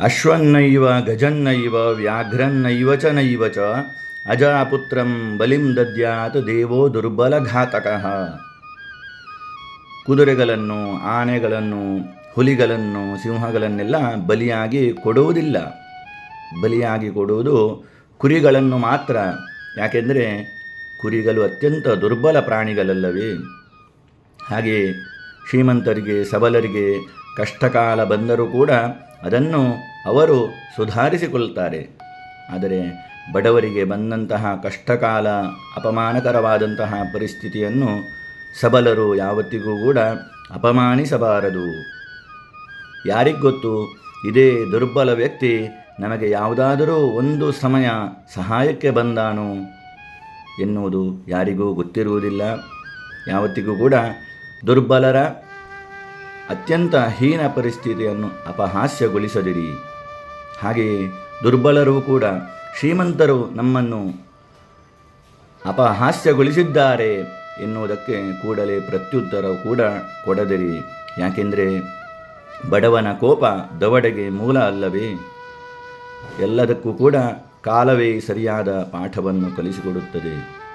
ಅಶ್ವನ್ನೈವ ಗಜನ್ನೈವ ವ್ಯಾಘ್ರನ್ನೈವ ಚ ನೈವ ಚ ಅಜಾಪುತ್ರಂ ಬಲಿಂ ದದ್ಯಾತ್ ದೇವೋ ದುರ್ಬಲಘಾತಕಃ. ಕುದುರೆಗಳನ್ನು, ಆನೆಗಳನ್ನು, ಹುಲಿಗಳನ್ನು, ಸಿಂಹಗಳನ್ನೆಲ್ಲ ಬಲಿಯಾಗಿ ಕೊಡುವುದಿಲ್ಲ. ಬಲಿಯಾಗಿ ಕೊಡುವುದು ಕುರಿಗಳನ್ನು ಮಾತ್ರ. ಯಾಕೆಂದರೆ ಕುರಿಗಳು ಅತ್ಯಂತ ದುರ್ಬಲ ಪ್ರಾಣಿಗಳಲ್ಲವೇ. ಹಾಗೆ ಶ್ರೀಮಂತರಿಗೆ, ಸಬಲರಿಗೆ ಕಷ್ಟಕಾಲ ಬಂದರೂ ಕೂಡ ಅದನ್ನು ಅವರು ಸುಧಾರಿಸಿಕೊಳ್ತಾರೆ. ಆದರೆ ಬಡವರಿಗೆ ಬಂದಂತಹ ಕಷ್ಟಕಾಲ, ಅಪಮಾನಕರವಾದಂತಹ ಪರಿಸ್ಥಿತಿಯನ್ನು ಸಬಲರು ಯಾವತ್ತಿಗೂ ಕೂಡ ಅಪಮಾನಿಸಬಾರದು. ಯಾರಿಗೊತ್ತು, ಇದೇ ದುರ್ಬಲ ವ್ಯಕ್ತಿ ನಮಗೆ ಯಾವುದಾದರೂ ಒಂದು ಸಮಯ ಸಹಾಯಕ್ಕೆ ಬಂದಾನು ಎನ್ನುವುದು ಯಾರಿಗೂ ಗೊತ್ತಿರುವುದಿಲ್ಲ. ಯಾವತ್ತಿಗೂ ಕೂಡ ದುರ್ಬಲರ ಅತ್ಯಂತ ಹೀನ ಪರಿಸ್ಥಿತಿಯನ್ನು ಅಪಹಾಸ್ಯಗೊಳಿಸದಿರಿ. ಹಾಗೆಯೇ ದುರ್ಬಲರೂ ಕೂಡ ಶ್ರೀಮಂತರು ನಮ್ಮನ್ನು ಅಪಹಾಸ್ಯಗೊಳಿಸಿದ್ದಾರೆ ಎನ್ನುವುದಕ್ಕೆ ಕೂಡಲೇ ಪ್ರತ್ಯುತ್ತರ ಕೂಡ ಕೊಡದಿರಿ. ಯಾಕೆಂದರೆ ಬಡವನ ಕೋಪ ದವಡೆಗೆ ಮೂಲ ಅಲ್ಲವೇ. ಎಲ್ಲದಕ್ಕೂ ಕೂಡ ಕಾಲವೇ ಸರಿಯಾದ ಪಾಠವನ್ನು ಕಲಿಸಿಕೊಡುತ್ತದೆ.